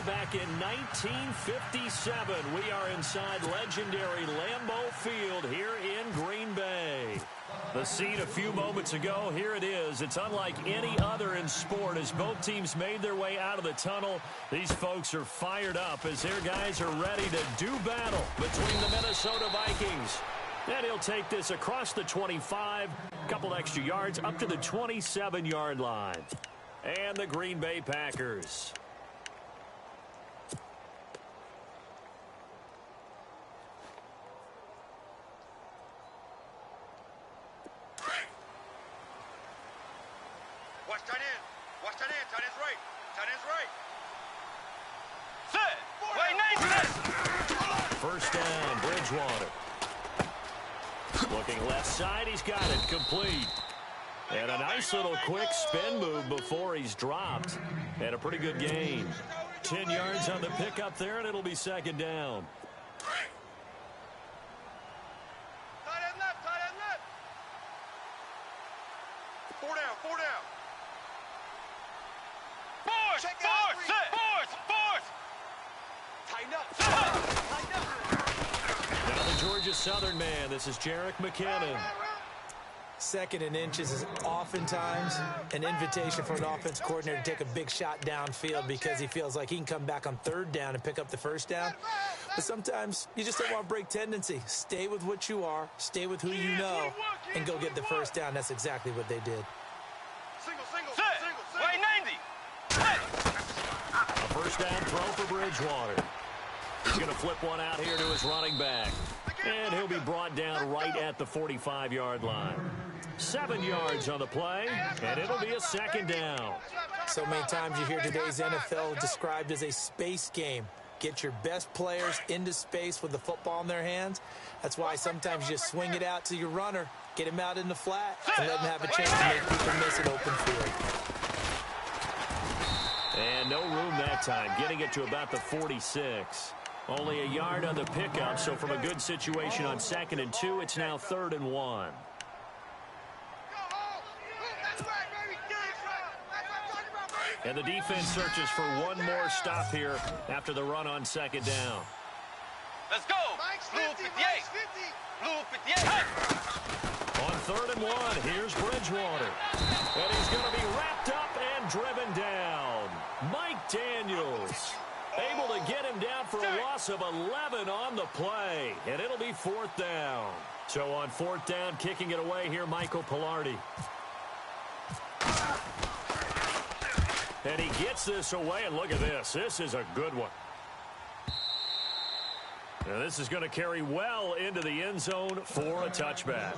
way back in 1957. We are inside legendary Lambeau Field here in Green Bay. The scene a few moments ago, here it is. It's unlike any other in sport as both teams made their way out of the tunnel. These folks are fired up as their guys are ready to do battle between the Minnesota Vikings. And he'll take this across the 25, a couple extra yards up to the 27-yard line. And the Green Bay Packers. Watch tight end. Watch tight end. Tight end's right. Tight end's right. Set. First down, Bridgewater. Looking left side, he's got it complete. And a nice little quick spin move before he's dropped. And a pretty good gain. 10 yards on the pickup there, and it'll be second down. Tight end left. Tight end left. 4 down. 4 down. Fourth. Tighten up. Tighten up. Now the Georgia Southern man. This is Jerick McKinnon. Second and inches is oftentimes an invitation for an offense coordinator to take a big shot downfield because he feels like he can come back on third down and pick up the first down. But sometimes you just don't want to break tendency. Stay with what you are, stay with who you know, and go get the first down. That's exactly what they did. Single. Right 90. A first down throw for Bridgewater. He's going to flip one out here to his running back. And he'll be brought down right at the 45-yard line. 7 yards on the play, and it'll be a second down. So many times you hear today's NFL described as a space game. Get your best players into space with the football in their hands. That's why sometimes you just swing it out to your runner, get him out in the flat, and let him have a chance to make people miss an open field. And no room that time, getting it to about the 46. Only a yard on the pickup, so from a good situation on 2nd and 2, it's now 3rd and 1. And the defense searches for one more stop here after the run on 2nd down. Let's go. Blue 58. Blue 58. On 3rd and 1, here's Bridgewater. And he's going to be wrapped up and driven down. Mike Daniels able to get him down for a loss of 11 on the play. And it'll be 4th down. So on 4th down, kicking it away here, Michael Pilardi. And he gets this away, and look at this. This is a good one. Now this is going to carry well into the end zone for a touchback.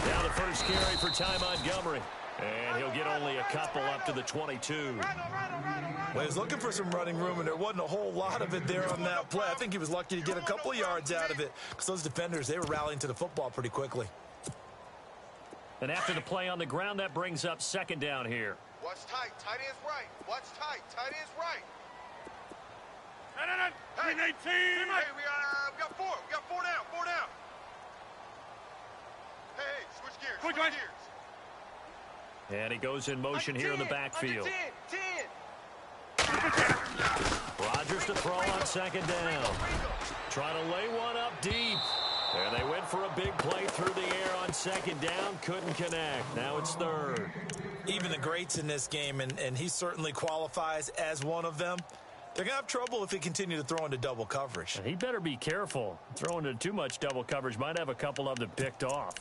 Now the first carry for Ty Montgomery. And he'll get only a couple up to the 22. Well, he was looking for some running room, and there wasn't a whole lot of it there on that play. I think he was lucky to get a couple of yards out of it because those defenders, they were rallying to the football pretty quickly. And after the play on the ground, that brings up 2nd down here. Watch tight. Tight end's right. Watch tight. Tight end's right. Hey, 18. Hey, we got 4. We got 4 down. 4 down. Hey, switch gears. Switch gears. And he goes in motion here in the backfield. 10. Rodgers to throw on 2nd down. Trying to lay one up deep. There they went for a big play through the air on 2nd down. Couldn't connect. Now it's 3rd. Even the greats in this game, and he certainly qualifies as one of them, they're going to have trouble if they continue to throw into double coverage. And he better be careful. Throwing into too much double coverage might have a couple of them picked off.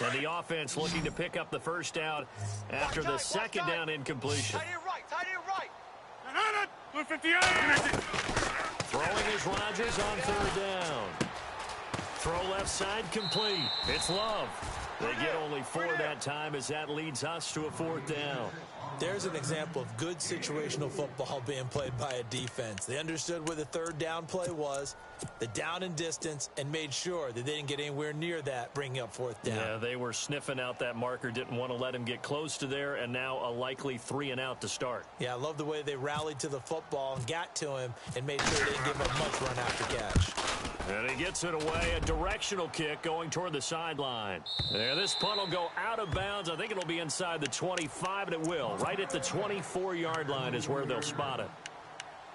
And the offense looking to pick up the first down after the 2nd down incompletion. Tight end right. Tight end right. 58. Throwing is Rodgers on 3rd down. Throw left side complete. It's Love. They get only 4 that time as that leads us to a 4th down. There's an example of good situational football being played by a defense. They understood where the 3rd down play was, the down and distance, and made sure that they didn't get anywhere near that, bringing up 4th down. Yeah, they were sniffing out that marker, didn't want to let him get close to there, and now a likely 3 and out to start. Yeah, I love the way they rallied to the football and got to him and made sure they didn't give him much run after catch. And he gets it away, a directional kick going toward the sideline. There, this punt will go out of bounds. I think it'll be inside the 25, and it will. Right at the 24-yard line is where they'll spot it.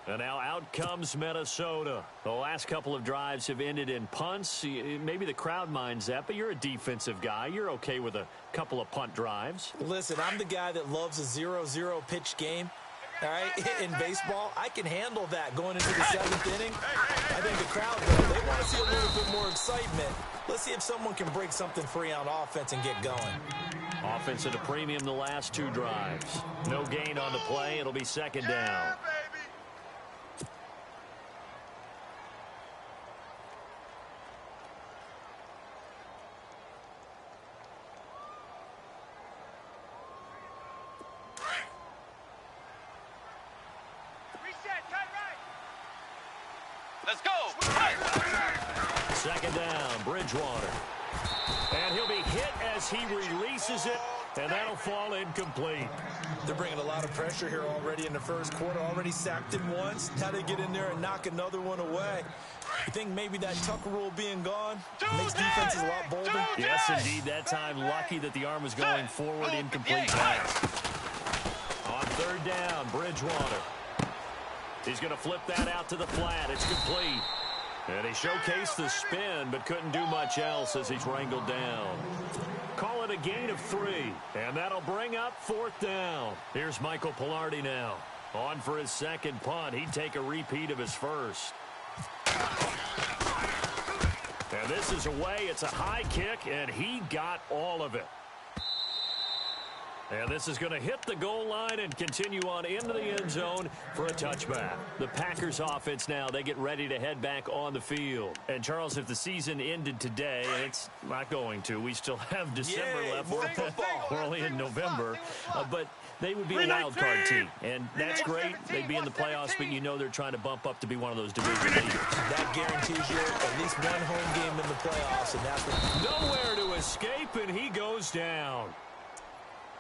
And now out comes Minnesota. The last couple of drives have ended in punts. Maybe the crowd minds that, but you're a defensive guy. You're okay with a couple of punt drives. Listen, I'm the guy that loves a 0-0 pitch game. All right, in baseball, I can handle that going into the 7th inning. I think the crowd, though, they want to see a little bit more excitement. Let's see if someone can break something free on offense and get going. Offense at a premium the last 2 drives. No gain on the play. It'll be 2nd down. Let's go. 2nd down, Bridgewater. And he'll be hit as he releases it, and that'll fall incomplete. They're bringing a lot of pressure here already in the 1st quarter. Already sacked him once. Now they get in there and knock another one away. You think maybe that Tucker rule being gone makes defenses a lot bolder? Yes, indeed. That time, lucky that the arm was going forward, incomplete pass. On 3rd down, Bridgewater. He's going to flip that out to the flat. It's complete. And he showcased the spin, but couldn't do much else as he's wrangled down. Call it a gain of 3, and that'll bring up 4th down. Here's Michael Pilardi now. On for his 2nd punt. He'd take a repeat of his 1st. And this is away. It's a high kick, and he got all of it. And this is going to hit the goal line and continue on into the end zone for a touchback. The Packers offense now, they get ready to head back on the field. And, Charles, if the season ended today, and it's not going to, we still have December left. We're only in November. But they would be a wild card team. And that's great. They'd be in the playoffs, but you know they're trying to bump up to be one of those division leaders. That guarantees you at least one home game in the playoffs, and that's what... Nowhere to escape, and he goes down.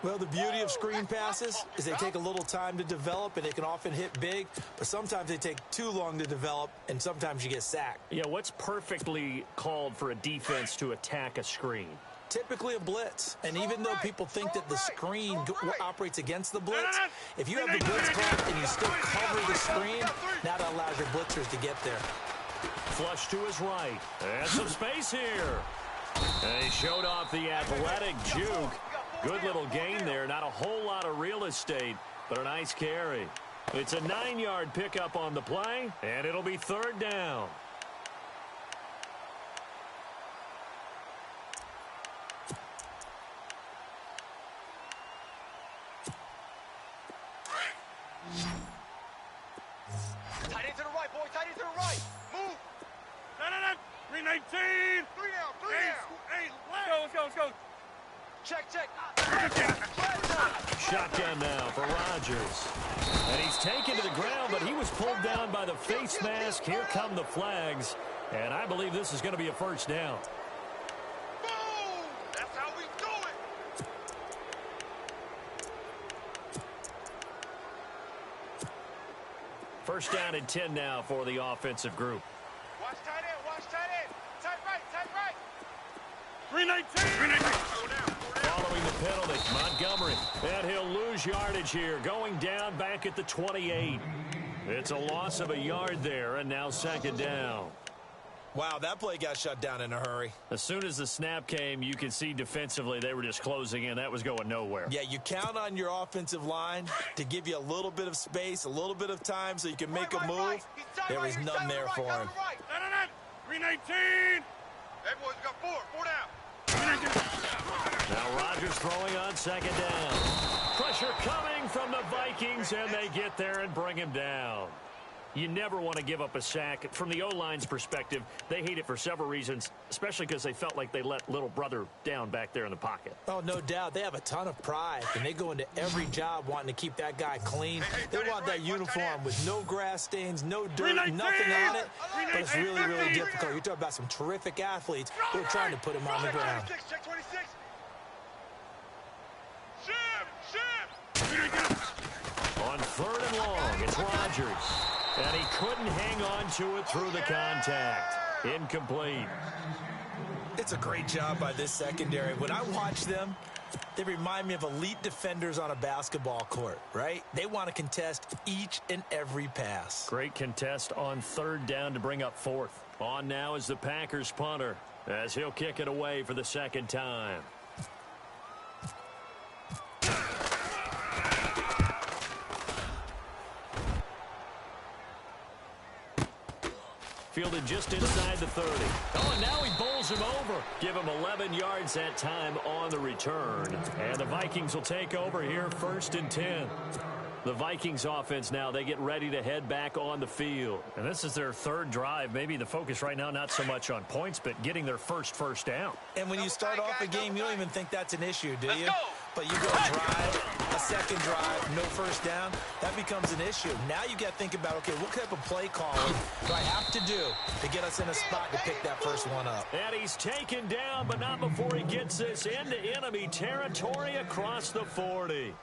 Well, the beauty of screen passes is they take a little time to develop, and they can often hit big, but sometimes they take too long to develop, and sometimes you get sacked. Yeah, what's perfectly called for a defense to attack a screen? Typically a blitz, and even though people think that the screen operates against the blitz, if you have the blitz called and you still cover the screen, now that allows your blitzers to get there. Flush to his right, and some space here. And he showed off the athletic juke. Good little gain there. Not a whole lot of real estate, but a nice carry. It's a 9-yard pickup on the play, and it'll be 3rd down. Tight end to the right, boy. Tight end to the right. Move. 319. 3 down. 3 down. Let's go. Check. Shotgun now for Rodgers. And he's taken to the ground, but he was pulled down by the face mask. Here come the flags. And I believe this is going to be a 1st down. Boom. That's how we do it. First down and 10 now for the offensive group. Watch tight end. Watch tight end. Tight right. 319. Following the penalty, Montgomery. And he'll lose yardage here, going down back at the 28. It's a loss of a yard there, and now 2nd down. Wow, that play got shut down in a hurry. As soon as the snap came, you could see defensively they were just closing in. That was going nowhere. Yeah, you count on your offensive line to give you a little bit of space, a little bit of time so you can make a move. There was none there for him. 319. Hey, boys, we got 4 down. Now Rodgers throwing on 2nd down. Pressure coming from the Vikings, and they get there and bring him down. You never want to give up a sack. From the O-line's perspective, they hate it for several reasons, especially because they felt like they let little brother down back there in the pocket. Oh, no doubt. They have a ton of pride, and they go into every job wanting to keep that guy clean. They want that uniform with no grass stains, no dirt, nothing on it. But it's really, really difficult. You're talking about some terrific athletes who are trying to put him on the ground. Check 26. On 3rd and long, it's Rodgers. And he couldn't hang on to it through the contact. Incomplete. It's a great job by this secondary. When I watch them, they remind me of elite defenders on a basketball court, right? They want to contest each and every pass. Great contest on 3rd down to bring up 4th. On now is the Packers punter, as he'll kick it away for the 2nd time. Fielded just inside the 30. Oh, and now he bowls him over. Give him 11 yards that time on the return. And the Vikings will take over here 1st and 10. The Vikings offense now, they get ready to head back on the field. And this is their 3rd drive. Maybe the focus right now not so much on points, but getting their first down. And when you start off a game, you don't even think that's an issue, do you? But you go drive, a 2nd drive, no 1st down, that becomes an issue. Now you got to think about, okay, what type of play calling do I have to do to get us in a spot to pick that first one up? And he's taken down, but not before he gets this into enemy territory across the 40.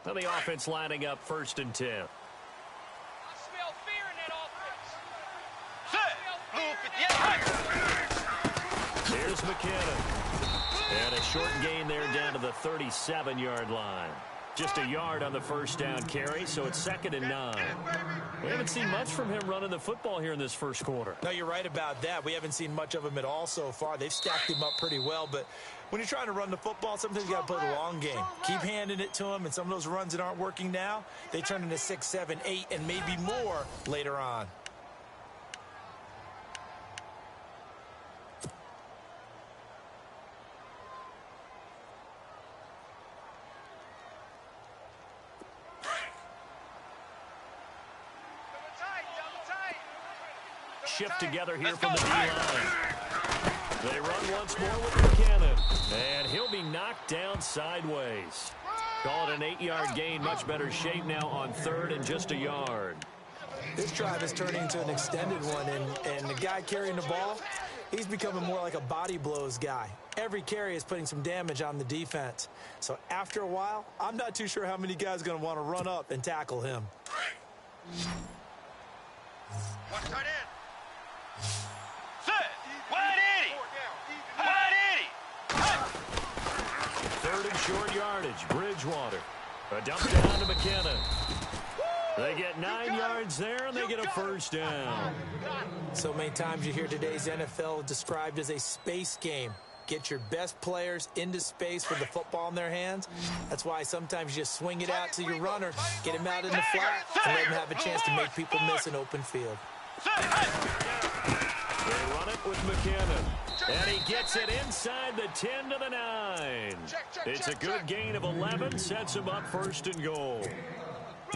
Now the offense lining up 1st and 10. I smell fear in that offense. Here's McKinnon. And a short gain there down to the 37-yard line. Just a yard on the 1st down carry, so it's 2nd and 9. We haven't seen much from him running the football here in this 1st quarter. No, you're right about that. We haven't seen much of him at all so far. They've stacked him up pretty well, but when you're trying to run the football, sometimes you got to play the long game. Keep handing it to him, and some of those runs that aren't working now, they turn into 6, 7, 8, and maybe more later on. Shift together here from the D-line. They run once more with McKinnon. And he'll be knocked down sideways. Call it an 8-yard gain. Much better shape now on 3rd and just a yard. This drive is turning into an extended one, and the guy carrying the ball, he's becoming more like a body blows guy. Every carry is putting some damage on the defense. So after a while, I'm not too sure how many guys are going to want to run up and tackle him. Watch tight end. Third and short yardage. Bridgewater. A dump down to McKinnon. They get 9 yards there, and they get a 1st down. So many times you hear today's NFL described as a space game. Get your best players into space with the football in their hands. That's why sometimes you just swing it out to your runner, get him out in the flat, and let him have a chance to make people miss an open field. They run it with McKinnon. And he gets it inside the 10 to the 9. It's a good gain of 11. Sets him up 1st and goal.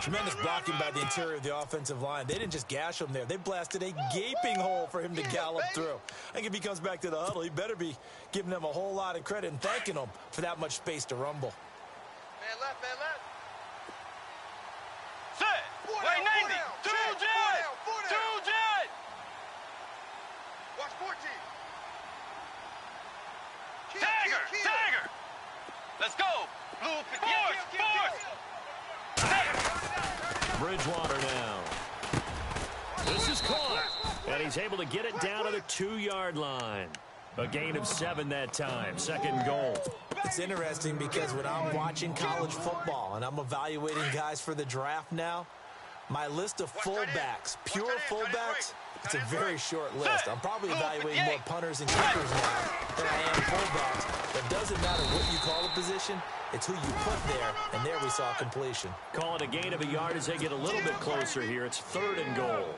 Tremendous blocking by the interior of the offensive line. They didn't just gash him there. They blasted a gaping hole for him to gallop through. I think if he comes back to the huddle, he better be giving them a whole lot of credit and thanking them for that much space to rumble. Man left, man left. Set. Wait, 90. Two jet. Watch 14. Tiger. Let's go. Bridgewater now. This is caught. And he's able to get it down to the 2-yard line. A gain of 7 that time. 2nd goal. It's interesting because when I'm watching college football and I'm evaluating guys for the draft now, my list of fullbacks, pure fullbacks, it's a very short list. I'm probably evaluating more punters and kickers now than I am fullbacks. But it doesn't matter what you call a position, it's who you put there, and there we saw completion. Call it a gain of a yard as they get a little bit closer here. It's 3rd and goal.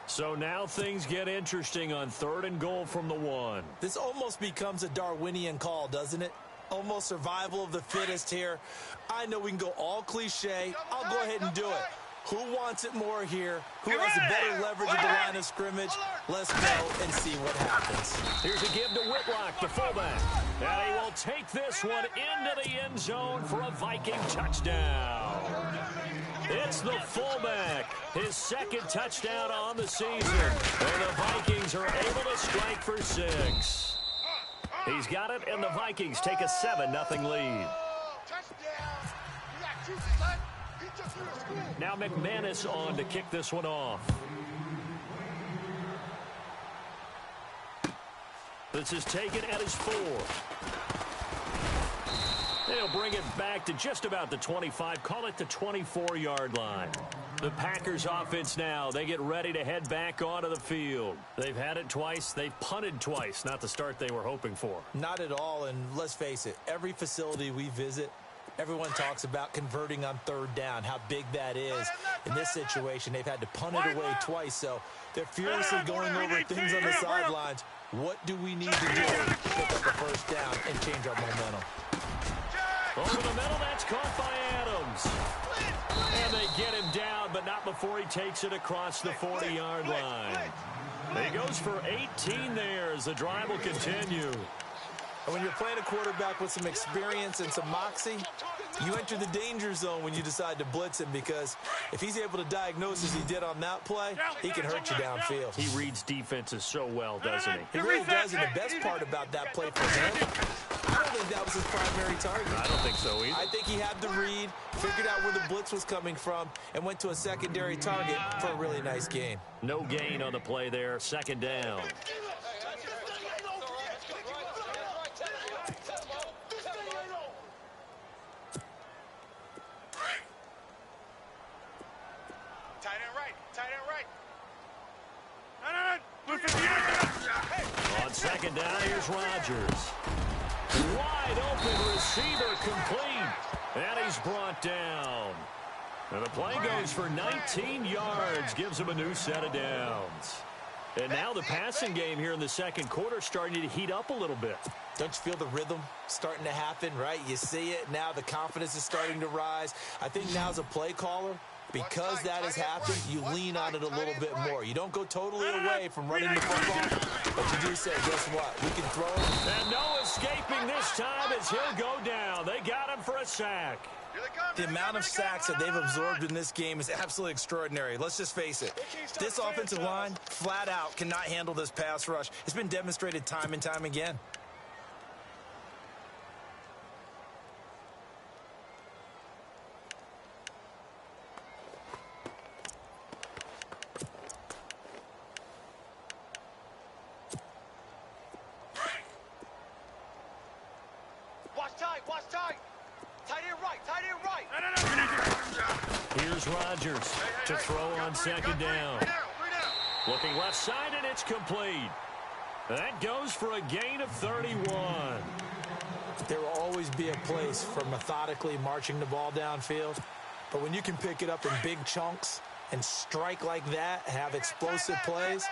So now things get interesting on 3rd and goal from the 1. This almost becomes a Darwinian call, doesn't it? Almost survival of the fittest here. I know we can go all cliche. I'll go ahead and do it. Who wants it more here? Who has a better leverage at the line of scrimmage? Let's go and see what happens. Here's a give to Whitlock, the fullback. And he will take this one into the end zone for a Viking touchdown. It's the fullback, his 2nd touchdown on the season. And the Vikings are able to strike for 6. He's got it, and the Vikings take a 7-0 lead. Now McManus on to kick this one off. This is taken at his 4. They'll bring it back to just about the 25, call it the 24-yard line. The Packers offense now, they get ready to head back onto the field. They've had it twice, they've punted twice, not the start they were hoping for. Not at all, and let's face it, every facility we visit, everyone talks about converting on 3rd down, how big that is. In this situation, they've had to punt it away twice, so they're furiously going over things on the sidelines. What do we need to do to pick up the 1st down and change our momentum? Over the middle, that's caught by Adams. And they get him down, but not before he takes it across the 40-yard line. He goes for 18 there as the drive will continue. And when you're playing a quarterback with some experience and some moxie, you enter the danger zone when you decide to blitz him, because if he's able to diagnose as he did on that play, he can hurt you downfield. He reads defenses so well, doesn't he? He really does, and the best part about that play for him, I don't think that was his primary target. I don't think so either. I think he had the read, figured out where the blitz was coming from, and went to a secondary target for a really nice gain. No gain on the play there, 2nd down. On 2nd down, here's Rodgers. Wide open receiver complete. And he's brought down. And the play goes for 19 yards, gives him a new set of downs. And now the passing game here in the 2nd quarter starting to heat up a little bit. Don't you feel the rhythm starting to happen, right? You see it. Now the confidence is starting to rise. I think now as a play caller, because that has happened, you lean on it a little bit more. You don't go totally away from running the football, but you do say, guess what? We can throw it. And no escaping this time as he'll go down. They got him for a sack. The amount of sacks that they've absorbed in this game is absolutely extraordinary. Let's just face it. This offensive line, flat out, cannot handle this pass rush. It's been demonstrated time and time again. Here's Rodgers to throw on 2nd down. Looking left side, and it's complete. That goes for a gain of 31. There will always be a place for methodically marching the ball downfield. But when you can pick it up in big chunks and strike like that, have explosive plays,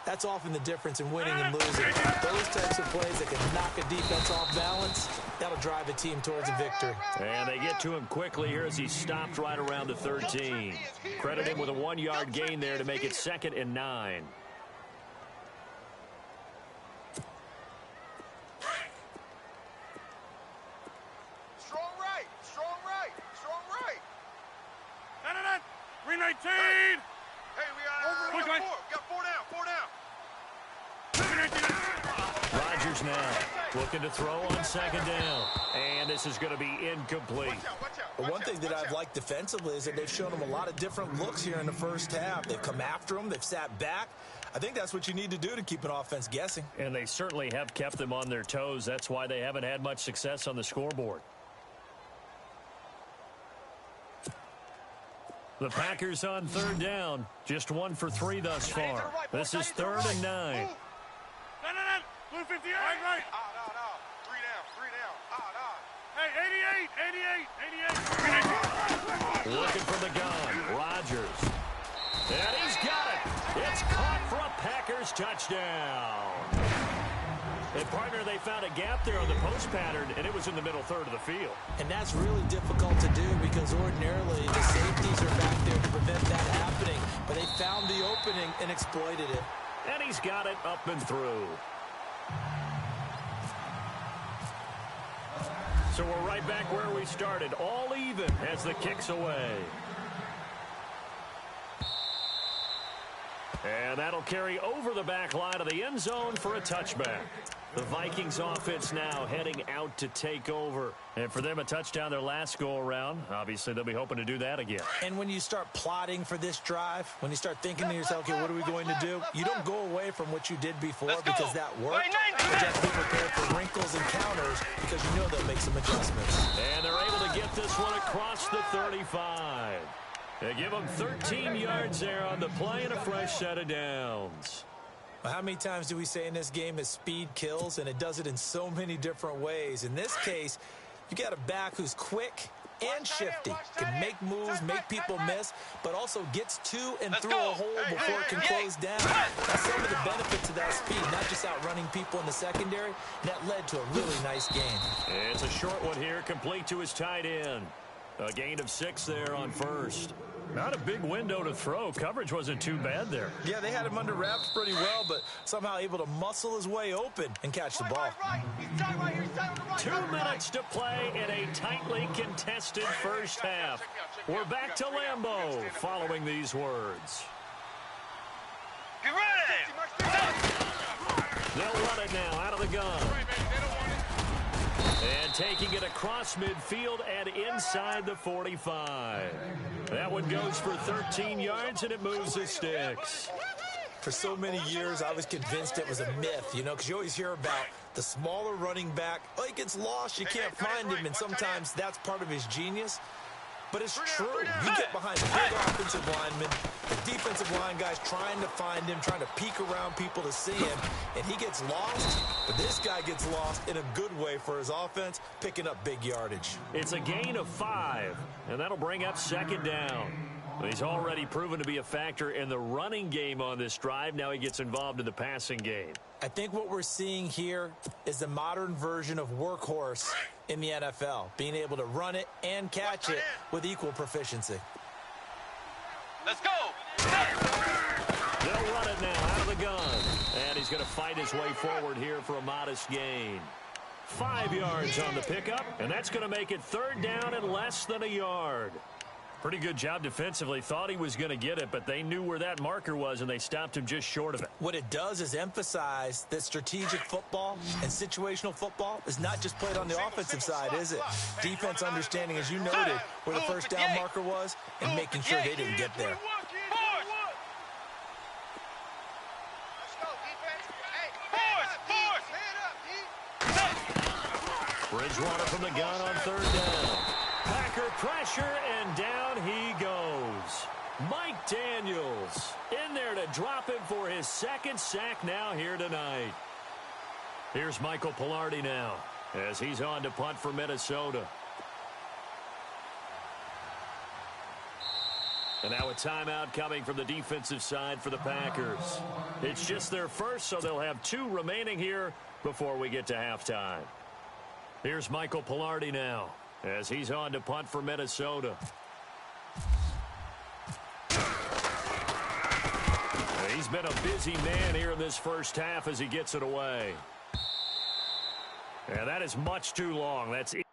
that's often the difference in winning and losing. Those types of plays that can knock a defense off balance, that'll drive a team towards a victory. And they get to him quickly here as he stopped right around the 13. Credit him with a 1-yard gain there to make it 2nd and 9. Strong right, strong right, strong right. 319. Hey, we got 4 down, 4 down. Rodgers now looking to throw on 2nd down. And this is going to be incomplete. But one thing that I've liked defensively is that they've shown them a lot of different looks here in the first half. They've come after them. They've sat back. I think that's what you need to do to keep an offense guessing. And they certainly have kept them on their toes. That's why they haven't had much success on the scoreboard. The Packers on 3rd down. Just 1 for 3 thus far. This is 3rd and 9. Blue 58. Right. No. 3 down. Hey, 88. Looking for the gun. Rodgers. And he's got it. It's touchdown. And, partner, they found a gap there on the post pattern, and it was in the middle third of the field. And that's really difficult to do because ordinarily the safeties are back there to prevent that happening. But they found the opening and exploited it. And he's got it up and through. So we're right back where we started, all even as the kick's away. And that'll carry over the back line of the end zone for a touchback. The Vikings offense now heading out to take over. And for them, a touchdown their last go-around. Obviously, they'll be hoping to do that again. And when you start plotting for this drive, when you start thinking to yourself, okay, what are we going to do? You don't go away from what you did before because that worked. But you have to be prepared for wrinkles and counters because you know they'll make some adjustments. And they're able to get this one across the 35. They give them 13 yards there on the play and a fresh set of downs. Well, how many times do we say in this game that speed kills, and it does it in so many different ways? In this case, you got a back who's quick and shifty, can make moves, make people miss, but also gets to and through a hole before it can close down. That's some of the benefits of that speed, not just outrunning people in the secondary. That led to a really nice game. It's a short one here, complete to his tight end. A gain of 6 there on first. Not a big window to throw. Coverage wasn't too bad there. Yeah, they had him under wraps pretty well, but somehow able to muscle his way open and catch the ball. 2 minutes to play in a tightly contested first half. We're back to Lambeau following these words. Get ready! They'll run it now out of the gun. And taking it across midfield and inside the 45. That one goes for 13 yards, and it moves the sticks. For so many years, I was convinced it was a myth, you know, because you always hear about the smaller running back. Oh, he gets lost, you can't find him, and sometimes that's part of his genius. But it's true. You get behind big offensive linemen, the defensive line guys trying to find him, trying to peek around people to see him, and he gets lost. But this guy gets lost in a good way for his offense, picking up big yardage. It's a gain of 5, and that'll bring up second down. He's already proven to be a factor in the running game on this drive. Now he gets involved in the passing game. I think what we're seeing here is the modern version of workhorse in the NFL, being able to run it and catch it with equal proficiency. Let's go! They'll run it now out of the gun. And he's going to fight his way forward here for a modest gain. 5 yards on the pickup, and that's going to make it third down and less than a yard. Pretty good job defensively. Thought he was going to get it, but they knew where that marker was, and they stopped him just short of it. What it does is emphasize that strategic football and situational football is not just played on the offensive side, is it? Defense understanding, as you noted, where the first down marker was and making sure they didn't get there. Bridgewater from the gun on third down. Packer pressure, and down he goes. Mike Daniels in there to drop him for his second sack now here tonight. Here's Michael Pilardi now as he's on to punt for Minnesota. And now a timeout coming from the defensive side for the Packers. It's just their first, so they'll have 2 remaining here before we get to halftime. Here's Michael Pilardi now as he's on to punt for Minnesota. He's been a busy man here in this first half as he gets it away. And that is much too long. That's it.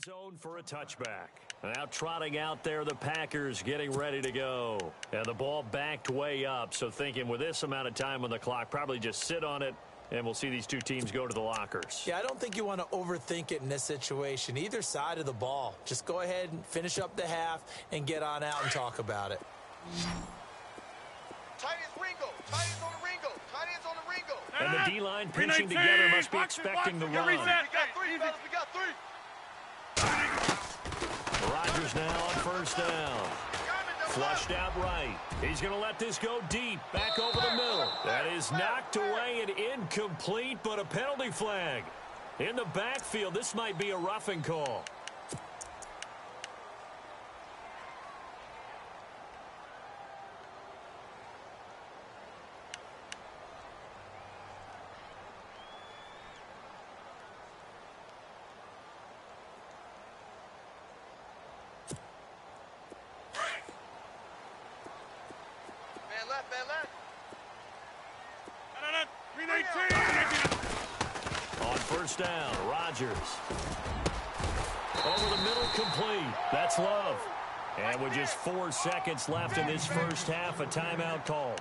Zone for a touchback. Now trotting out there, the Packers getting ready to go. And the ball backed way up, so thinking with this amount of time on the clock, probably just sit on it And we'll see these two teams go to the lockers. Yeah, I don't think you want to overthink it in this situation. Either side of the ball. Just go ahead and finish up the half and get on out and talk about it. Tight ends Ringo. Tight ends on the Ringo. Tight ends on the Ringo. And the D-line pinching together must be expecting the run. We got three, fellas. We got three. Rodgers now on first down. Flushed out right. He's going to let this go deep. Back over the middle. That is knocked away and incomplete, but a penalty flag. In the backfield, this might be a roughing call. On first down, Rodgers. Over the middle, complete. That's Love. And with just 4 seconds left in this first half, a timeout call.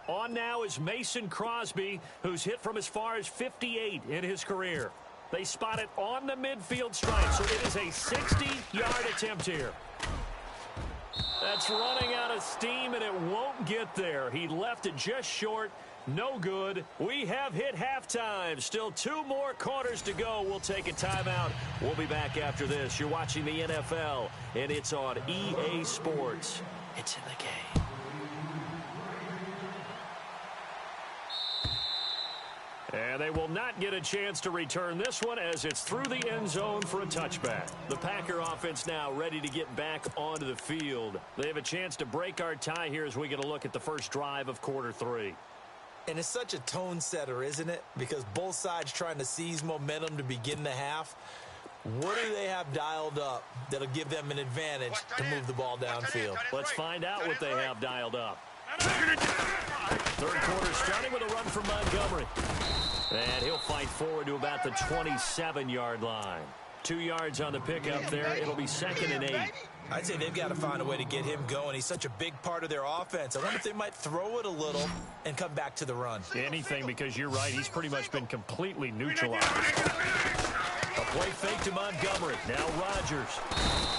On now is Mason Crosby, who's hit from as far as 58 in his career. They spot it on the midfield stripe, so it is a 60-yard attempt here. That's running out of steam, and it won't get there. He left it just short. No good. We have hit halftime. Still 2 more quarters to go. We'll take a timeout. We'll be back after this. You're watching the NFL, and it's on EA Sports. It's in the game. And they will not get a chance to return this one as it's through the end zone for a touchback. The Packer offense now ready to get back onto the field. They have a chance to break our tie here as we get a look at the first drive of quarter 3. And it's such a tone setter, isn't it? Because both sides trying to seize momentum to begin the half. What do they have dialed up that'll give them an advantage to move the ball downfield? Let's find out what they have dialed up. Third quarter starting with a run from Montgomery. And he'll fight forward to about the 27-yard line. 2 yards on the pickup there. It'll be 2nd and 8. I'd say they've got to find a way to get him going. He's such a big part of their offense. I wonder if they might throw it a little and come back to the run. Anything, because you're right. He's pretty much been completely neutralized. A play fake to Montgomery. Now Rodgers.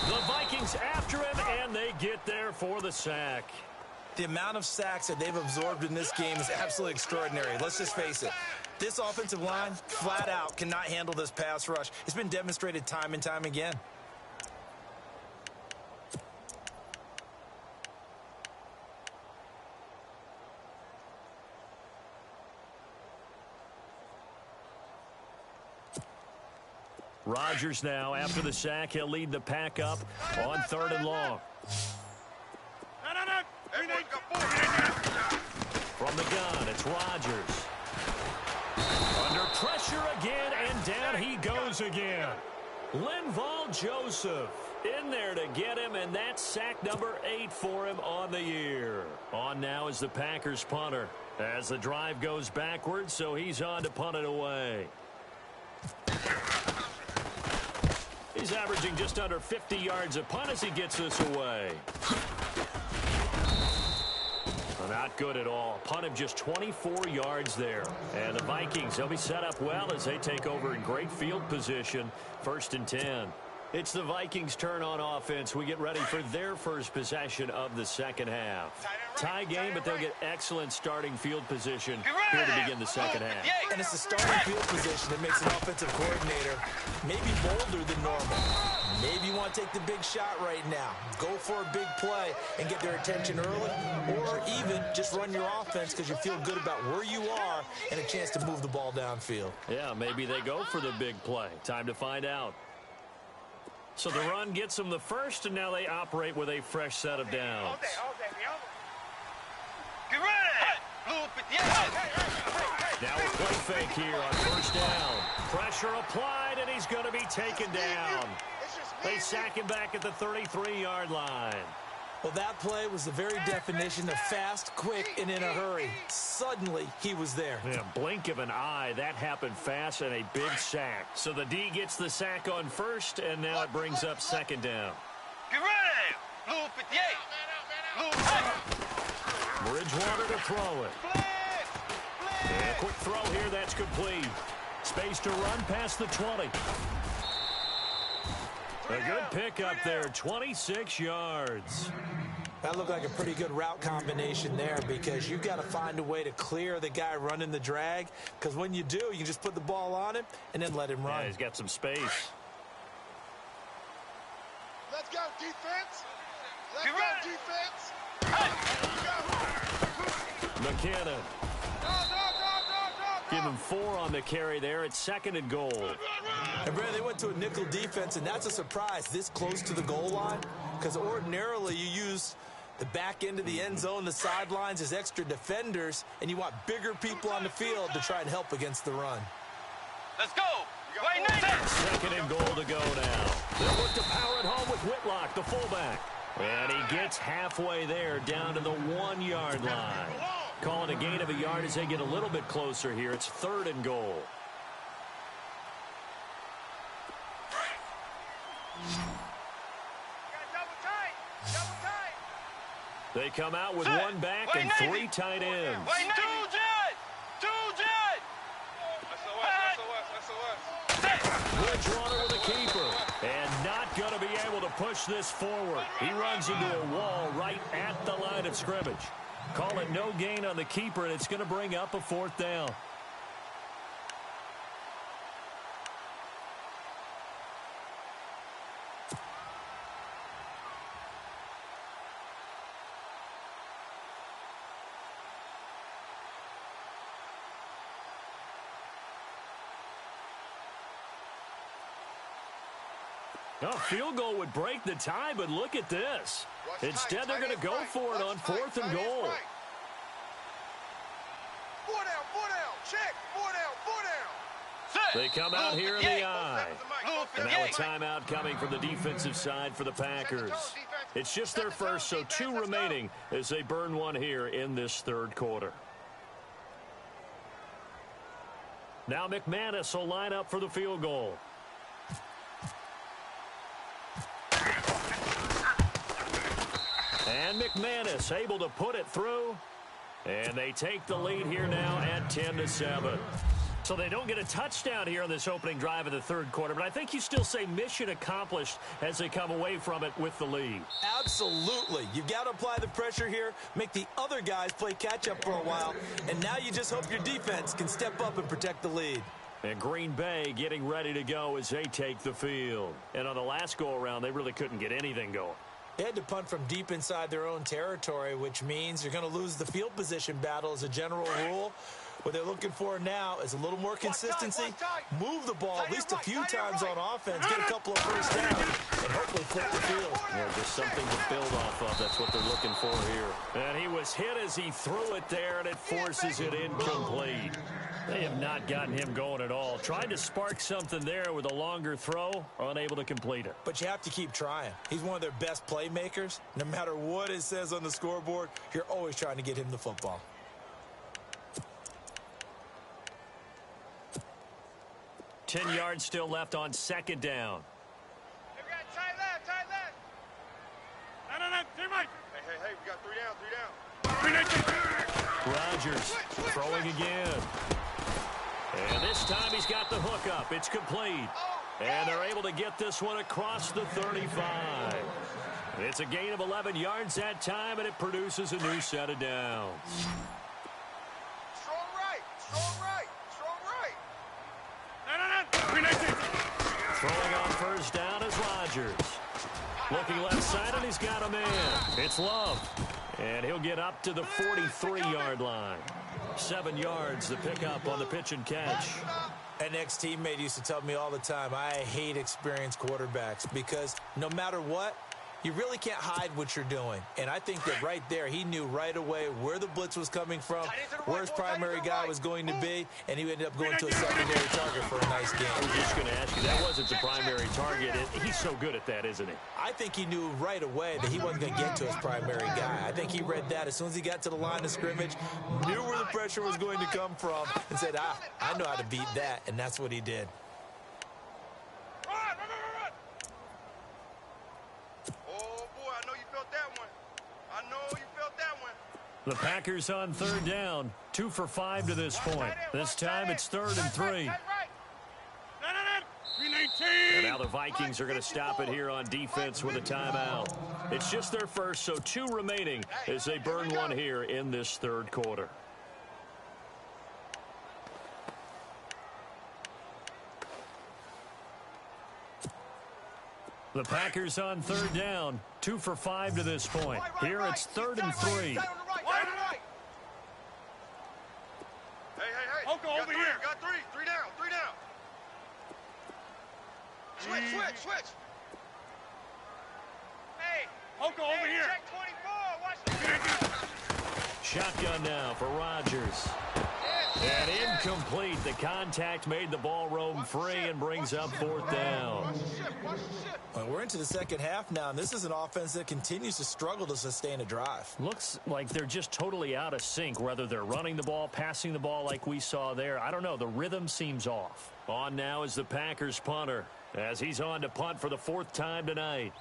The Vikings after him, and they get there for the sack. The amount of sacks that they've absorbed in this game is absolutely extraordinary. Let's just face it. This offensive line, flat out, cannot handle this pass rush. It's been demonstrated time and time again. Rodgers now, after the sack, he'll lead the pack up on 3rd and long. From the gun, it's Rodgers. Under pressure again, and down he goes again. Linval Joseph in there to get him, and that's sack number 8 for him on the year. On now is the Packers punter as the drive goes backwards, so he's on to punt it away. He's averaging just under 50 yards a punt as he gets this away. Not good at all. Punt him just 24 yards there. And the Vikings, they'll be set up well as they take over in great field position. 1st and 10. It's the Vikings' turn on offense. We get ready for their first possession of the second half. Tie game, but they'll get excellent starting field position here to begin the second half. And it's the starting field position that makes an offensive coordinator maybe bolder than normal. Maybe you want to take the big shot right now. Go for a big play and get their attention early, or even just run your offense because you feel good about where you are and a chance to move the ball downfield. Yeah, maybe they go for the big play. Time to find out. So the run gets them the first, and now they operate with a fresh set of downs. Now a play fake here on first down. Pressure applied, and he's going to be taken down. They sack him back at the 33-yard line. Well, that play was the very definition of fast, quick, and in a hurry. Suddenly, he was there. Yeah, blink of an eye. That happened fast and a big sack. So the D gets the sack on first, and now it brings up second down. Get ready! Blue 58. Blue 8. Bridgewater to throw it. And a quick throw here. That's complete. Space to run past the 20. A good pickup there, 26 yards. That looked like a pretty good route combination there because you've got to find a way to clear the guy running the drag, because when you do, you can just put the ball on him and then let him run. Yeah, he's got some space. Let's go, defense. Let's go, defense. McKinnon. Give him 4 on the carry there. It's 2nd and goal. And Brad, they went to a nickel defense, and that's a surprise this close to the goal line, because ordinarily you use the back end of the end zone, the sidelines as extra defenders, and you want bigger people on the field to try and help against the run. Let's go. Right now. 2nd and goal to go now. They'll look to power it home with Whitlock, the fullback. And he gets halfway there, down to the 1-yard line. Calling a gain of a yard as they get a little bit closer here. It's 3rd and goal. They come out with 1 back and 3 tight ends. Bridgewater with a keeper. And not going to be able to push this forward. He runs into a wall right at the line of scrimmage. Call it no gain on the keeper, and it's going to bring up a 4th down. A field goal would break the tie, but look at this. Instead, they're going to go for it on 4th and goal. 4 down, check, 4 down. They come out here in the eye. And now a timeout coming from the defensive side for the Packers. It's just their first, so 2 remaining as they burn 1 here in this 3rd quarter. Now McManus will line up for the field goal. And McManus able to put it through. And they take the lead here now at 10-7. So they don't get a touchdown here on this opening drive of the 3rd quarter, but I think you still say mission accomplished as they come away from it with the lead. Absolutely. You've got to apply the pressure here, make the other guys play catch-up for a while, and now you just hope your defense can step up and protect the lead. And Green Bay getting ready to go as they take the field. And on the last go-around, they really couldn't get anything going. They had to punt from deep inside their own territory, which means you're going to lose the field position battle as a general rule. What they're looking for now is a little more consistency, move the ball at least a few times on offense, get a couple of first downs, and hopefully flip the field. Yeah, just something to build off of. That's what they're looking for here. And he was hit as he threw it there, and it forces it incomplete. They have not gotten him going at all. Tried to spark something there with a longer throw, unable to complete it. But you have to keep trying. He's one of their best playmakers. No matter what it says on the scoreboard, you're always trying to get him the football. Ten yards still left on 2nd down. Tight left. No, teammate. Hey, we got 3 down. Rodgers throwing again. And this time he's got the hook up. It's complete. And they're able to get this one across the 35. It's a gain of 11 yards that time, and it produces a new set of downs. Strong right. Throwing on first down is Rodgers. Looking left side, and he's got a man. It's Love. And he'll get up to the 43-yard line. 7 yards to pick up on the pitch and catch. An ex-teammate used to tell me all the time, I hate experienced quarterbacks because no matter what, You really can't hide what you're doing. And I think that right there, he knew right away where the blitz was coming from, where his primary guy was going to be, and he ended up going to a secondary target for a nice game. I was just going to ask you, that wasn't the primary target. He's so good at that, isn't he? I think he knew right away that he wasn't going to get to his primary guy. I think he read that as soon as he got to the line of scrimmage, knew where the pressure was going to come from, and said, I know how to beat that, and that's what he did. The Packers on third down, 2 for 5 to this point. This time it's 3rd and 3. And now the Vikings are going to stop it here on defense with a timeout. It's just their first, so 2 remaining as they burn one here in this 3rd quarter. The Packers on third down, 2 for 5 to this point. Here it's 3rd and 3. Hey. Oko over here. Got 3 down. Switch. Hey. Oko over here. Check 24. Watch the Shotgun now for Rodgers. And incomplete. The contact made the ball roam free and brings up 4th down. Well, we're into the second half now, and this is an offense that continues to struggle to sustain a drive. Looks like they're just totally out of sync, whether they're running the ball, passing the ball like we saw there. I don't know. The rhythm seems off. On now is the Packers punter as he's on to punt for the 4th time tonight.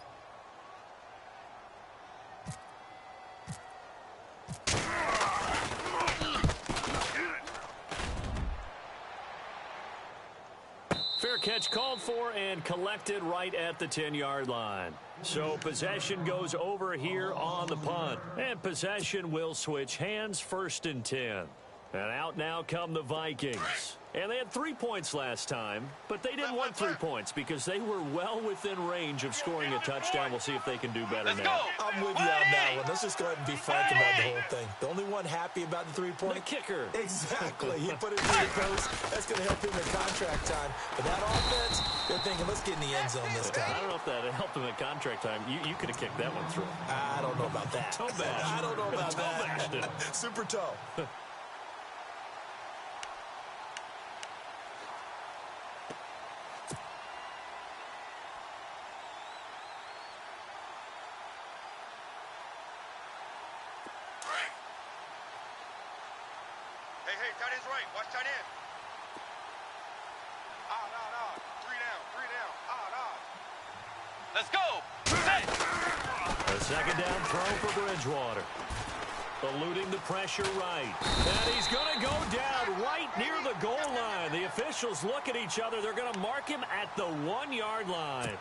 Fair catch called for and collected right at the 10-yard line. So possession goes over here on the punt. And possession will switch hands, 1st and 10. And out now come the Vikings. And they had 3 points last time, but they didn't want 3 points because they were well within range of scoring a touchdown. We'll see if they can do better now. I'm with you on that one. Let's just go ahead and be frank about the whole thing. The only one happy about the 3-point? The kicker. Exactly. He put it through the post. That's going to help him in contract time. But that offense, they're thinking, let's get in the end zone this time. I don't know if that helped him at contract time. You could have kicked that one through. I don't know about that. Toe bash. I don't know about Toe bashed it. Super toe. Hey, tight end's right. Watch tight end. Odd. 3 down. Odd. Let's go. A 2nd down throw for Bridgewater. Eluding the pressure right. And he's going to go down right near the goal line. The officials look at each other. They're going to mark him at the 1-yard line.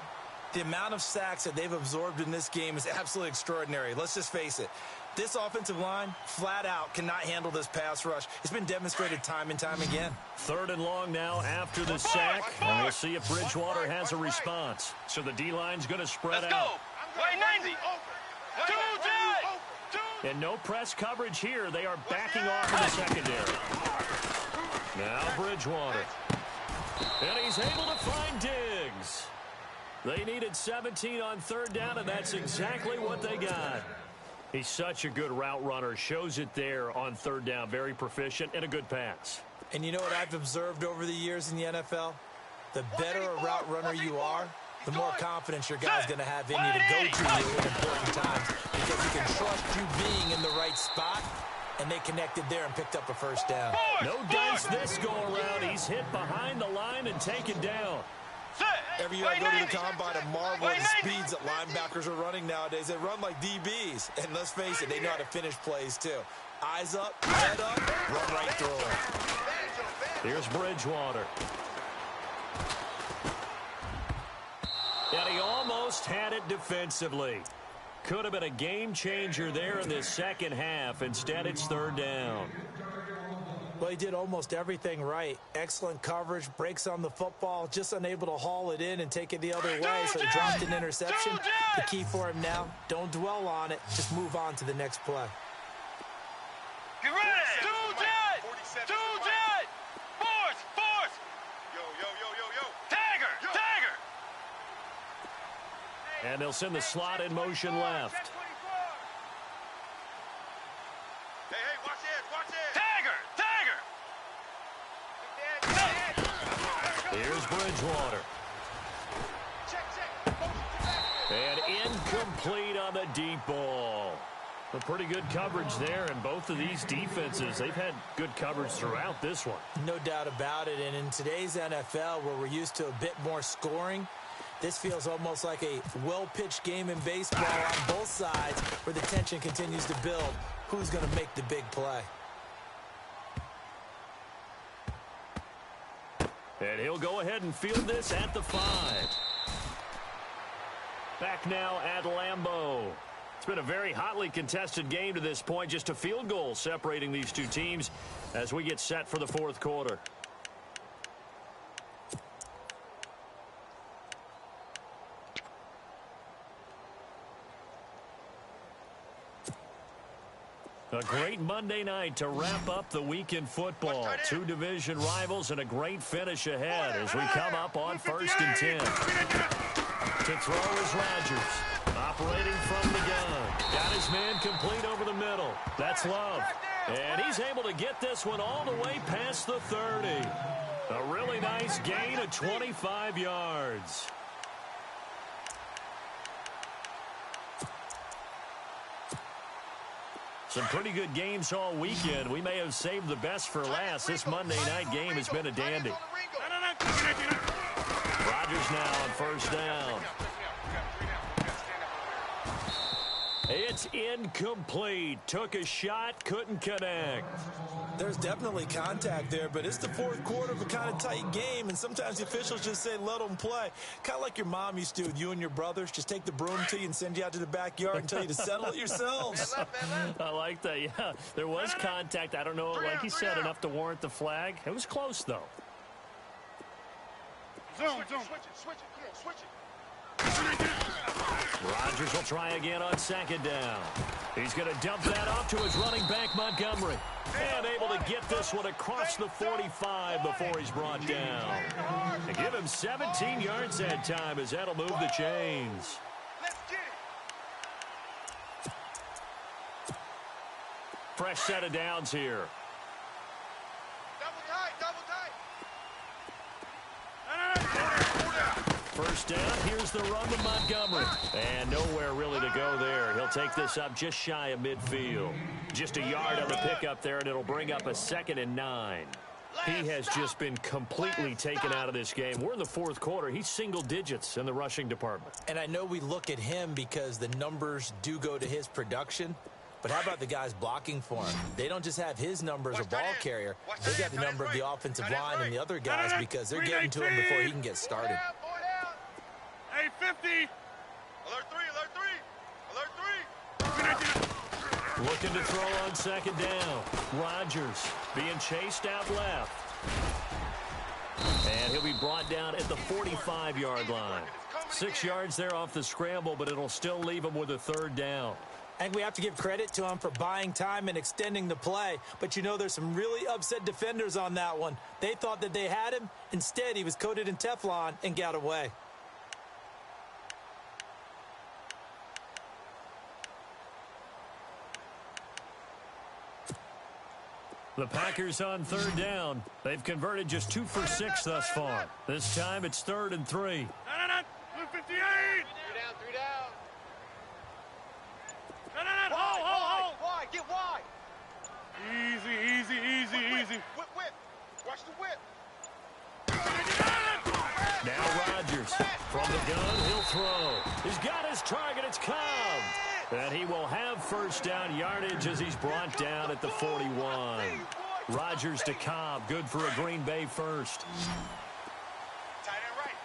The amount of sacks that they've absorbed in this game is absolutely extraordinary. Let's just face it. This offensive line, flat out, cannot handle this pass rush. It's been demonstrated time and time again. 3rd and long now after the sack. And we'll see if Bridgewater has a response. So the D-line's going to spread Let's out. go. Way 90. 2 And no press coverage here. They are backing off in the secondary. Now Bridgewater. And he's able to find Diggs. They needed 17 on 3rd down, and that's exactly what they got. He's such a good route runner. Shows it there on 3rd down. Very proficient and a good pass. And you know what I've observed over the years in the NFL? The better a route runner you are, the more confidence your guy's going to have in you to go to you in important times because he can trust you being in the right spot, and they connected there and picked up a 1st down. No dice this go-around. He's hit behind the line and taken down. Every year I go to the combine and marvel at the speeds that linebackers are running nowadays. They run like DBs. And let's face it, they know how to finish plays too. Eyes up, head up, run right through them. Here's Bridgewater. And he almost had it defensively. Could have been a game changer there in this second half. Instead, it's 3rd down. Well, he did almost everything right. Excellent coverage, breaks on the football, just unable to haul it in and take it the other way, so he dropped an interception. The key for him now, don't dwell on it, just move on to the next play. Get ready. 2 jet. Force. Yo. Tagger. And they'll send the slot in motion left. Hey, watch it, Here's Bridgewater. And incomplete on the deep ball. A pretty good coverage there, and both of these defenses, they've had good coverage throughout this one. No doubt about it, and in today's NFL, where we're used to a bit more scoring, this feels almost like a well-pitched game in baseball on both sides, where the tension continues to build. Who's going to make the big play? And he'll go ahead and field this at the 5. Back now at Lambeau. It's been a very hotly contested game to this point. Just a field goal separating these two teams as we get set for the fourth quarter. A great Monday night to wrap up the week in football. Two division rivals and a great finish ahead as we come up on 1st and 10. To throw is Rodgers. Operating from the gun. Got his man complete over the middle. That's Love. And he's able to get this one all the way past the 30. A really nice gain of 25 yards. Some pretty good games all weekend. We may have saved the best for last. This Monday night game has been a dandy. Rodgers now on 1st down. It's incomplete. Took a shot, couldn't connect. There's definitely contact there, but it's the fourth quarter of a kind of tight game, and sometimes the officials just say, let them play. Kind of like your mom used to with you and your brothers. Just take the broom to you and send you out to the backyard and tell you to settle it yourselves. I like that, yeah. There was contact. I don't know, like he said, enough to warrant the flag. It was close, though. Switch it. Come on, switch it. Rodgers will try again on 2nd down. He's going to dump that off to his running back, Montgomery. And able to get this one across the 45 before he's brought down. They give him 17 yards that time as that'll move the chains. Let's get it. Fresh set of downs here. Double tight. 1st down, here's the run to Montgomery. And nowhere really to go there. He'll take this up just shy of midfield. Just a yard on the pickup there, and it'll bring up a 2nd and 9. He has just been completely taken out of this game. We're in the fourth quarter. He's single digits in the rushing department. And I know we look at him because the numbers do go to his production, but how about the guys blocking for him? They don't just have his number as a ball carrier. They got the number of the offensive line and the other guys because they're getting to him before he can get started. Hey, 50. Alert 3. Looking to throw on 2nd down. Rodgers being chased out left. And he'll be brought down at the 45-yard line. 6 yards there off the scramble, but it'll still leave him with a 3rd down. I think we have to give credit to him for buying time and extending the play. But, you know, there's some really upset defenders on that one. They thought that they had him. Instead, he was coated in Teflon and got away. The Packers on 3rd down. They've converted just 2 for 6 thus far. This time it's 3rd and 3. 58. 3 down. Wide. Get wide. Easy. Whip. Watch the whip. Now Rodgers from the gun. He'll throw. He's got his target. It's Cobb. And he will have 1st down yardage as he's brought down at the 41. Rodgers to Cobb. Good for a Green Bay first. Tight end right.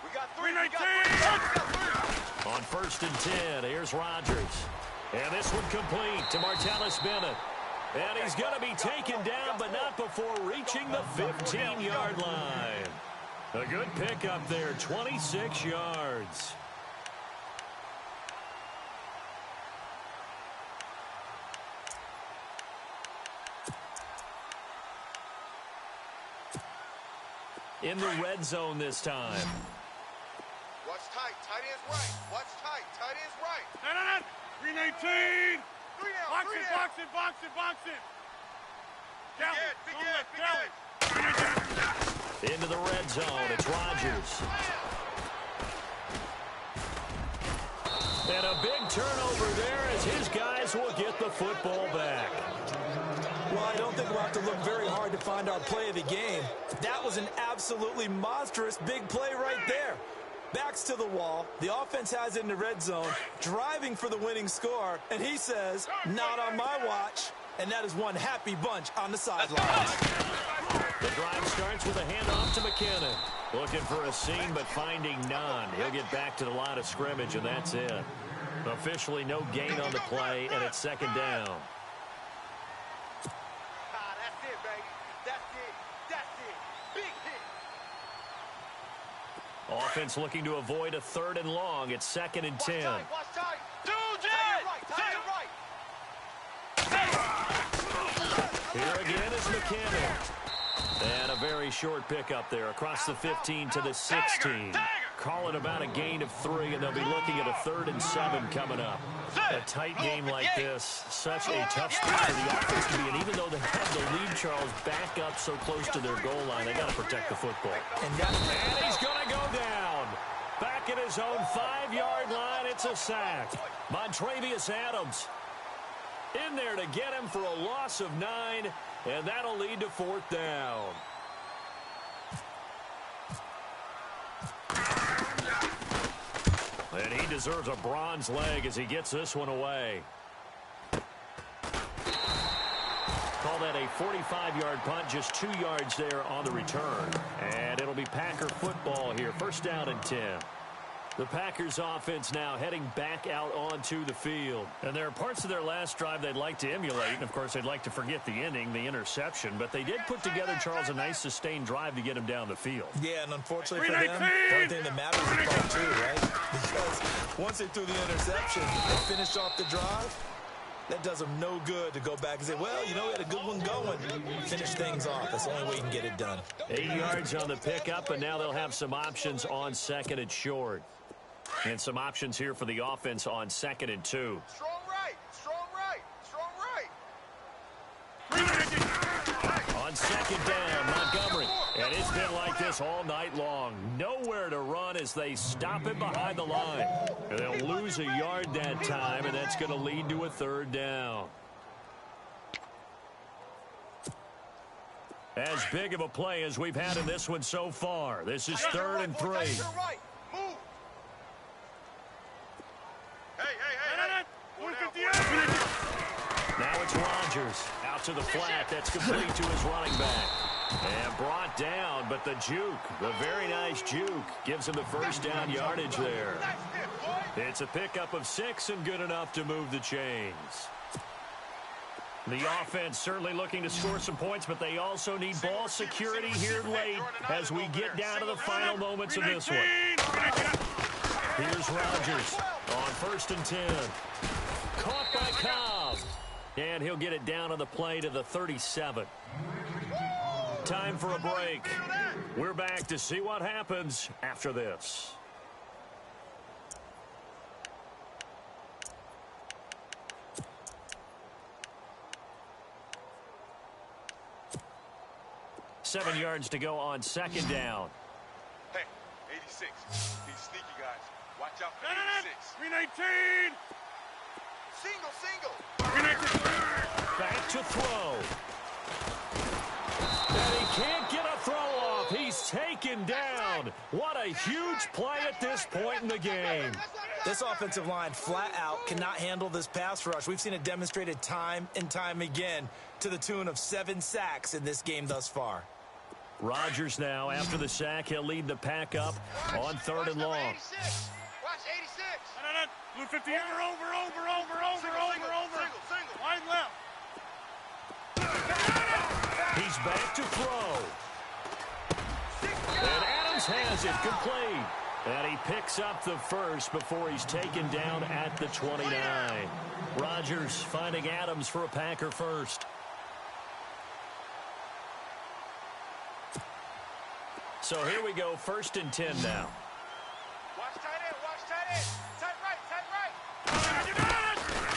We got 3. On 1st and 10, here's Rodgers. And this one complete to Martellus Bennett. And he's going to be taken down, but not before reaching the 15-yard line. A good pickup there, 26 yards. In the red zone this time. tight. Tight end's right. Watch tight. Tight end's right. 319. Three down. Box Three it, down. box it, box it, box it. Big Ed. Big Ed. Into the red zone. It's Rodgers. And a big turnover there as his guys will get the football back. Well, I don't think we'll have to look very hard to find our play of the game. That was an absolutely monstrous big play right there. Backs to the wall. The offense has it in the red zone, driving for the winning score. And he says, not on my watch. And that is one happy bunch on the sidelines. The drive starts with a handoff to McKinnon. Looking for a seam, but finding none. He'll get back to the line of scrimmage, and that's it. Officially no gain on the play, and it's second down. That's it, baby. That's it. That's it. Big hit. Offense looking to avoid a 3rd and long. It's 2nd and 10. Watch tight. Tight right. Here again is McKinnon. And a very short pickup there across the 15 to the 16. Call it about a gain of 3, and they'll be looking at a 3rd and 7 coming up. A tight game like this, such a tough spot for the offense to be in. Even though they have the lead, Charles, back up so close to their goal line, they got to protect the football. And he's going to go down. Back at his own 5-yard line, it's a sack. Montrevious Adams in there to get him for a loss of 9, and that'll lead to 4th down. And he deserves a bronze leg as he gets this one away. Call that a 45-yard punt, just 2 yards there on the return. And it'll be Packer football here, 1st down and 10. The Packers offense now heading back out onto the field. And there are parts of their last drive they'd like to emulate. And, of course, they'd like to forget the ending, the interception. But they did put together, Charles, a nice sustained drive to get him down the field. yeah, and unfortunately for them, the only thing that matters is ball 2, right? Because once they threw the interception, they finished off the drive. That does them no good to go back and say, well, you know, we had a good one going. Finish things off. That's the only way you can get it done. 8 yards on the pickup, and now they'll have some options on 2nd and short. And some options here for the offense on 2nd and 2. Strong right. Strong right. Strong right. On 2nd down, Montgomery. And it's been like this all night long. Nowhere to run as they stop it behind the line. And they'll lose a yard that time, and that's going to lead to a 3rd down. As big of a play as we've had in this one so far. This is 3rd and 3. Right. Move. Hey. 158. Now it's Rodgers out to the flat. That's complete to his running back. And brought down, but the juke, the very nice juke, gives him the 1st down yardage there. It's a pickup of 6 and good enough to move the chains. The offense certainly looking to score some points, but they also need ball security here late as we get down to the final moments of this one. Here's Rodgers on 1st and 10. Caught by Cobb. And he'll get it down on the play to the 37. Time for a break. We're back to see what happens after this. Seven yards to go on 2nd down. Hey, 86. These sneaky guys. Watch out for 86. 319. Single. Back to throw. And he can't get a throw off. He's taken down. What a huge play at this point in the game. This offensive line flat out cannot handle this pass rush. We've seen it demonstrated time and time again to the tune of 7 sacks in this game thus far. Rodgers now, after the sack, he'll lead the pack up on 3rd and long. Watch 86. Blue 50. Over. Single. Wide left. He's back to throw. And Adams has it complete. And he picks up the 1st before he's taken down at the 29. Rodgers finding Adams for a Packer 1st. So here we go, 1st and 10 now. Watch tight end.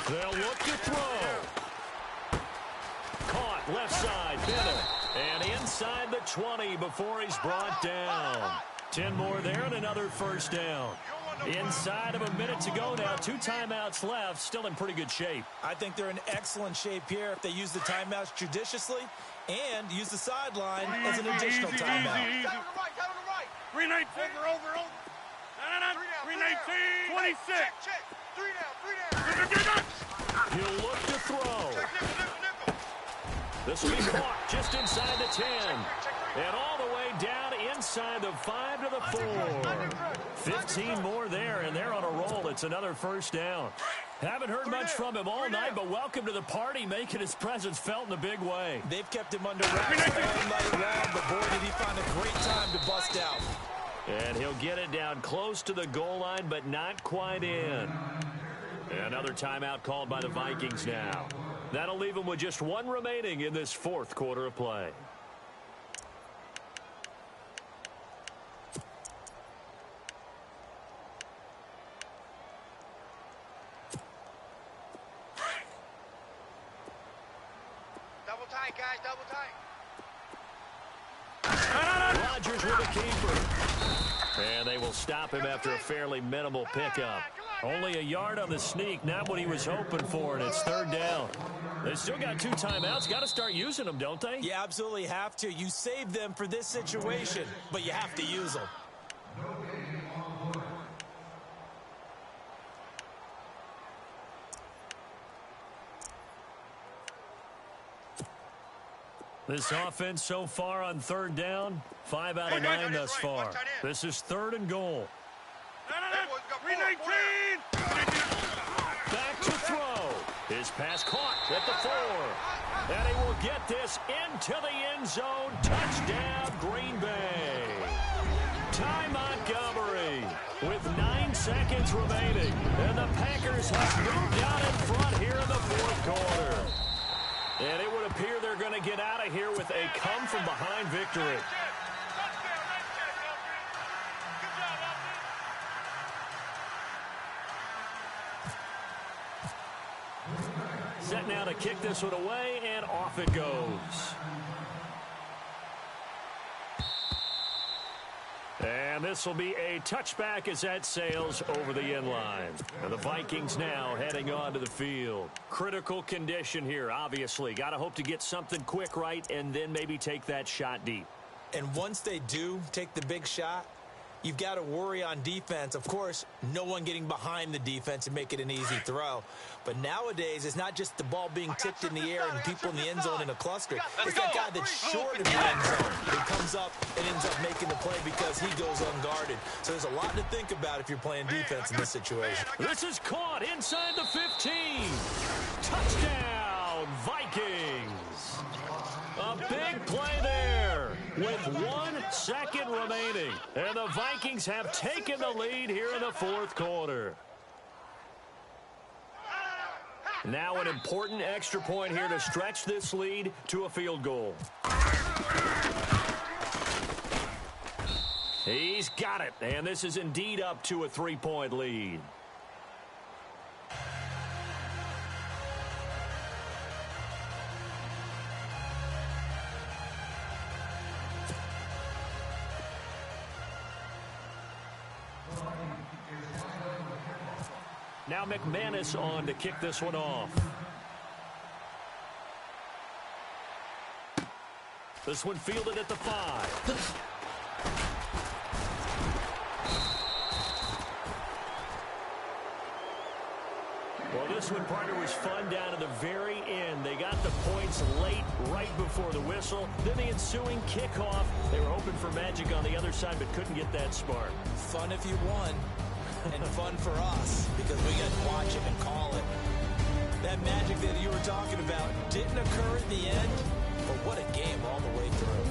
They'll look to throw. Caught left side, Bennett. And inside the 20 before he's brought down. 10 more there and another first down. Inside of a minute to go now. 2 timeouts left. Still in pretty good shape. I think they're in excellent shape here if they use the timeouts judiciously and use the sideline as an additional timeout. 319. Over. 319. 26. Check. 3 down. He'll look to throw. This will be caught just inside the 10. And all the way down inside the 5 to the 4. 15 more there, and they're on a roll. It's another first down. Haven't heard much from him all night, but welcome to the party, making his presence felt in a big way. They've kept him under wraps all night long, but boy, did he find a great time to bust out. And he'll get it down close to the goal line, but not quite in. Another timeout called by the Vikings now. That'll leave them with just 1 remaining in this 4th quarter of play. Double tight, guys. Double tight. Rodgers with a keeper. And they will stop him after a fairly minimal pickup. Only a yard on the sneak, not what he was hoping for, and it's 3rd down. They still got 2 timeouts. Got to start using them, don't they? You absolutely have to. You save them for this situation, but you have to use them. This offense so far on 3rd down, 5 out of 9 thus far. This is 3rd and goal. 319. Back to throw. His pass caught at the 4. And he will get this into the end zone. Touchdown, Green Bay. Ty Montgomery with 9 seconds remaining. And the Packers have moved out in front here in the 4th quarter. And it would appear they're going to get out of here with a come-from-behind victory. Set now to kick this one away, and off it goes. And this will be a touchback as that sails over the end line. And the Vikings now heading onto the field. Critical condition here, obviously. Got to hope to get something quick right and then maybe take that shot deep. And once they do take the big shot, you've got to worry on defense. Of course, no one getting behind the defense and make it an easy throw. But nowadays, it's not just the ball being tipped in the air and people in the end zone in a cluster. It's that guy that's short of the end zone who comes up and ends up making the play because he goes unguarded. So there's a lot to think about if you're playing defense in this situation. This is caught inside the 15. Touchdown, Vikings. A big play there with 1 second remaining. And the Vikings have taken the lead here in the 4th quarter. Now an important extra point here to stretch this lead to a field goal. He's got it, and this is indeed up to a 3-point lead. Now McManus on to kick this one off. This one fielded at the 5. Well, this one, partner, was fun down to the very end. They got the points late, right before the whistle. Then the ensuing kickoff. They were hoping for magic on the other side, but couldn't get that spark. Fun if you won. And fun for us because we got to watch it and call it. That magic that you were talking about didn't occur at the end, but what a game all the way through.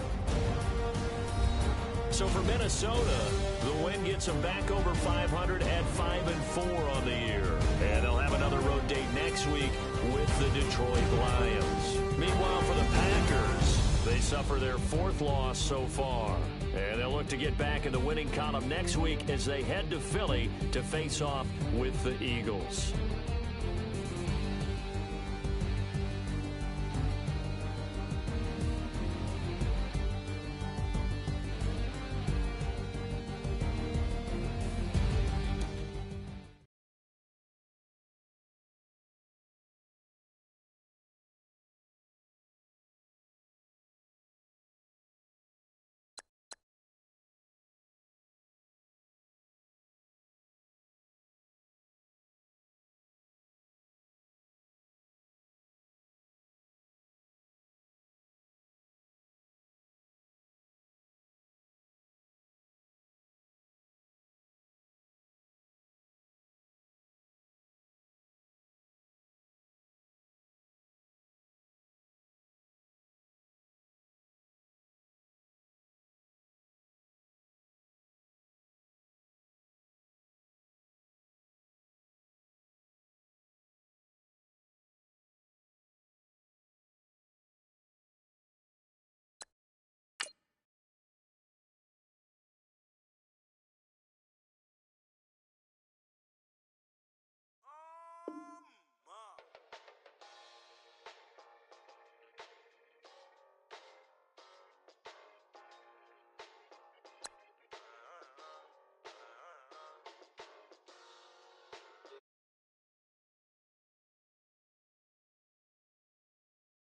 So for Minnesota, the win gets them back over 500 at 5-4 on the year. And they'll have another road date next week with the Detroit Lions. Meanwhile, for the Packers, they suffer their 4th loss so far. And they'll look to get back in the winning column next week as they head to Philly to face off with the Eagles.